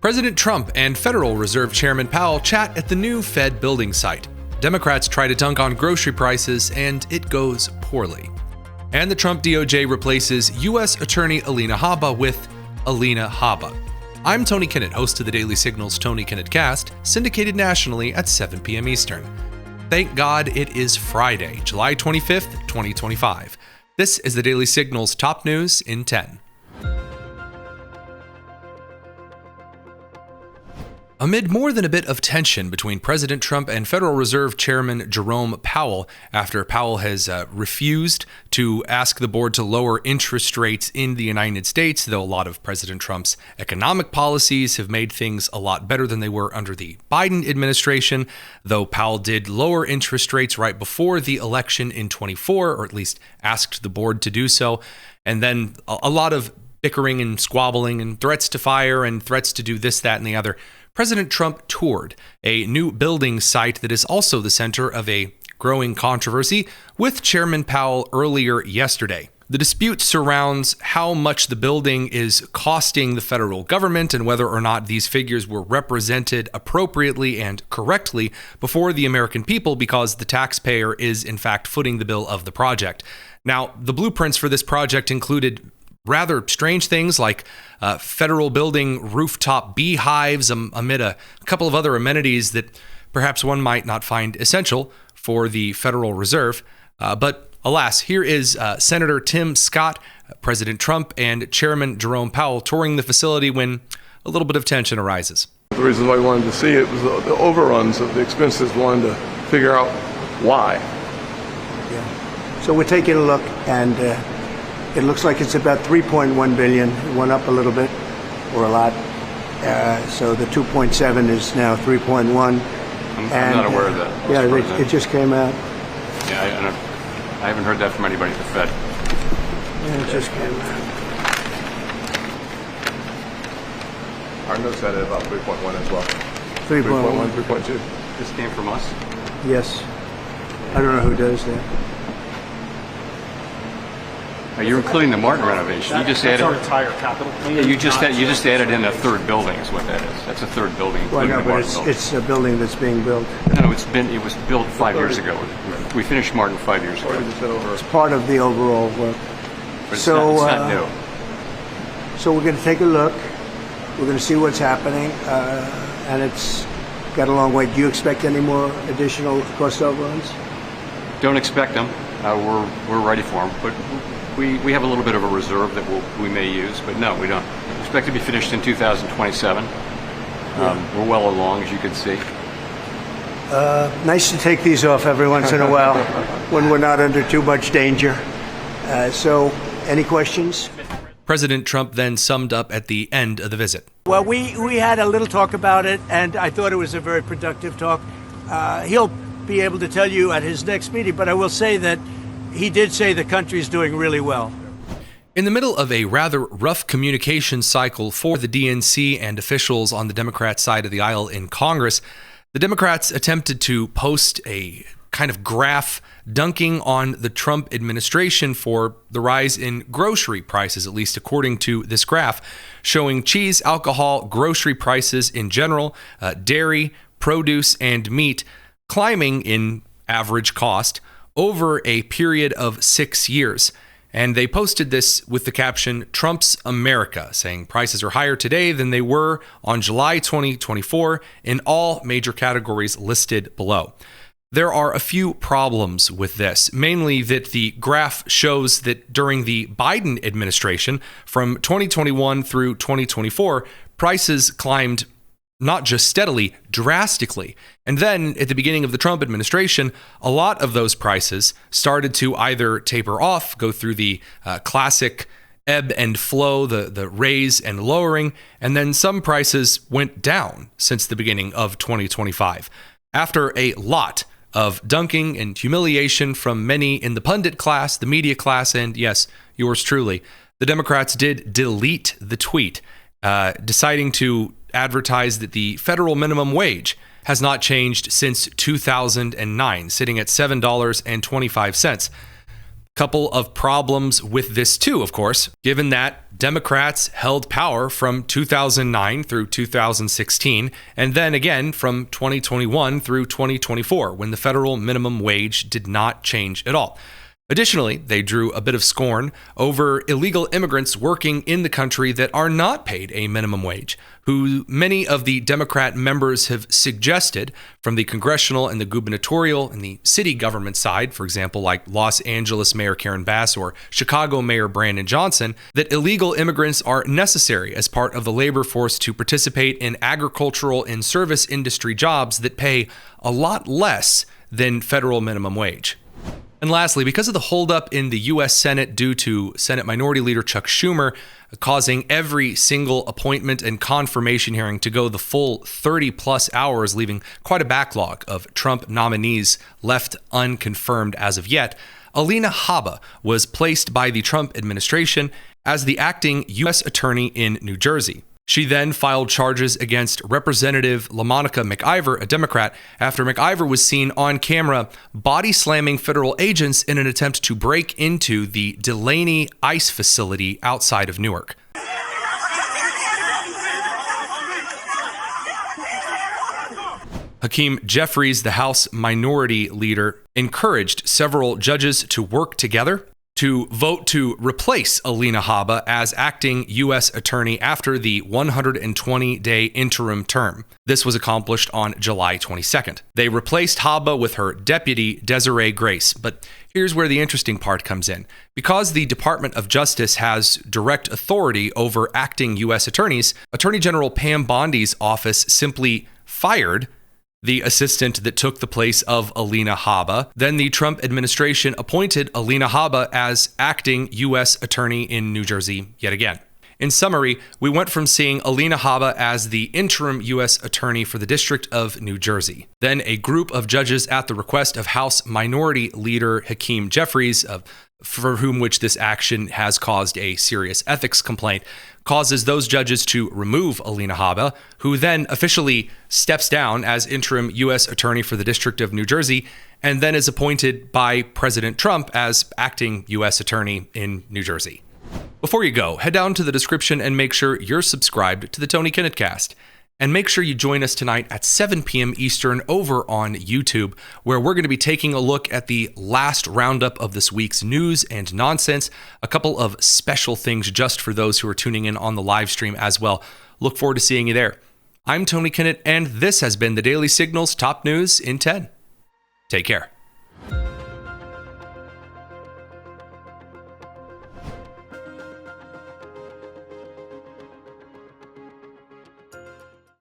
President Trump and Federal Reserve Chairman Powell chat at the new Fed building site. Democrats try to dunk on grocery prices, and it goes poorly. And the Trump DOJ replaces U.S. Attorney Alina Habba with Alina Habba. I'm Tony Kinnett, host of the Daily Signal's Tony Kinnett Cast, syndicated nationally at 7 p.m. Eastern. Thank God it is Friday, July 25th, 2025. This is the Daily Signal's top news in 10. Amid more than a bit of tension between President Trump and Federal Reserve Chairman Jerome Powell, after Powell has refused to ask the board to lower interest rates in the United States, though a lot of President Trump's economic policies have made things a lot better than they were under the Biden administration, though Powell did lower interest rates right before the election in 24, or at least asked the board to do so, and then a lot of bickering and squabbling and threats to fire and threats to do this, that, and the other. President Trump toured a new building site that is also the center of a growing controversy with Chairman Powell earlier yesterday. The dispute surrounds how much the building is costing the federal government and whether or not these figures were represented appropriately and correctly before the American people, because the taxpayer is in fact footing the bill of the project. Now, the blueprints for this project included rather strange things like federal building rooftop beehives amid a couple of other amenities that perhaps one might not find essential for the Federal Reserve. But alas, here is Senator Tim Scott, President Trump, and Chairman Jerome Powell touring the facility when a little bit of tension arises. The reason why I wanted to see it was the overruns of the expenses, wanted to figure out why. Yeah. So we're taking a look, and it looks like it's about $3.1 billion. It went up a little bit, or a lot. So the 2.7 is now 3.1. I'm not aware of that. Yeah, it just came out. Yeah, I haven't heard that from anybody at the Fed. Yeah, it just came out. Our notes had it about 3.1 as well. 3.1, 3.2. This came from us? Yes. I don't know who does that. You're including the Martin renovation. You just added our entire capital. Yeah, you just added in a third building is what that is. That's a third building, Well, including no, the but Martin building. it's a building that's being built. No, it was built 5 years ago. We finished Martin 5 years ago. It's part of the overall work. But it's So, not new. So we're going to take a look. We're going to see what's happening, and it's got a long way. Do you expect any more additional cost overruns? Don't expect them. We're ready for them, but we have a little bit of a reserve that we may use, but no, we don't. Expect to be finished in 2027. We're well along, as you can see. Nice to take these off every once in a while when we're not under too much danger. So, any questions? President Trump then summed up at the end of the visit. Well, we had a little talk about it, and I thought it was a very productive talk. He'll be able to tell you at his next meeting, but I will say that he did say the country's doing really well. In the middle of a rather rough communication cycle for the DNC and officials on the Democrat side of the aisle in Congress, the Democrats attempted to post a kind of graph dunking on the Trump administration for the rise in grocery prices, at least according to this graph, showing cheese, alcohol, grocery prices in general, dairy, produce, and meat climbing in average cost over a period of 6 years. And they posted this with the caption, "Trump's America," saying prices are higher today than they were on July 2024 in all major categories listed below. There are a few problems with this, mainly that the graph shows that during the Biden administration, from 2021 through 2024, prices climbed not just steadily, drastically. And then at the beginning of the Trump administration, a lot of those prices started to either taper off, go through the classic ebb and flow, the raise and lowering, and then some prices went down since the beginning of 2025. After a lot of dunking and humiliation from many in the pundit class, the media class, and yes, yours truly, the Democrats did delete the tweet, deciding to advertise that the federal minimum wage has not changed since 2009, sitting at $7.25. Couple of problems with this too, of course, given that Democrats held power from 2009 through 2016, and then again from 2021 through 2024, when the federal minimum wage did not change at all. Additionally, they drew a bit of scorn over illegal immigrants working in the country that are not paid a minimum wage, who many of the Democrat members have suggested from the congressional and the gubernatorial and the city government side, for example, like Los Angeles Mayor Karen Bass or Chicago Mayor Brandon Johnson, that illegal immigrants are necessary as part of the labor force to participate in agricultural and service industry jobs that pay a lot less than federal minimum wage. And lastly, because of the holdup in the U.S. Senate due to Senate Minority Leader Chuck Schumer causing every single appointment and confirmation hearing to go the full 30-plus hours, leaving quite a backlog of Trump nominees left unconfirmed as of yet, Alina Habba was placed by the Trump administration as the acting U.S. Attorney in New Jersey. She then filed charges against Representative LaMonica McIver, a Democrat, after McIver was seen on camera body slamming federal agents in an attempt to break into the Delaney ICE facility outside of Newark. Hakeem Jeffries, the House Minority Leader, encouraged several judges to work together to vote to replace Alina Habba as acting U.S. Attorney after the 120-day interim term. This was accomplished on July 22nd. They replaced Habba with her deputy, Desiree Grace. But here's where the interesting part comes in. Because the Department of Justice has direct authority over acting U.S. attorneys, Attorney General Pam Bondi's office simply fired the assistant that took the place of Alina Habba. Then the Trump administration appointed Alina Habba as acting U.S. Attorney in New Jersey yet again. In summary, we went from seeing Alina Habba as the interim U.S. Attorney for the District of New Jersey. Then a group of judges at the request of House Minority Leader Hakeem Jeffries, for whom which this action has caused a serious ethics complaint, causes those judges to remove Alina Habba, who then officially steps down as interim U.S. Attorney for the District of New Jersey, and then is appointed by President Trump as acting U.S. Attorney in New Jersey. Before you go, head down to the description and make sure you're subscribed to the Tony Kinnett Cast. And make sure you join us tonight at 7 p.m. Eastern over on YouTube, where we're going to be taking a look at the last roundup of this week's news and nonsense, a couple of special things just for those who are tuning in on the live stream as well. Look forward to seeing you there. I'm Tony Kinnett, and this has been the Daily Signal's Top News in 10. Take care.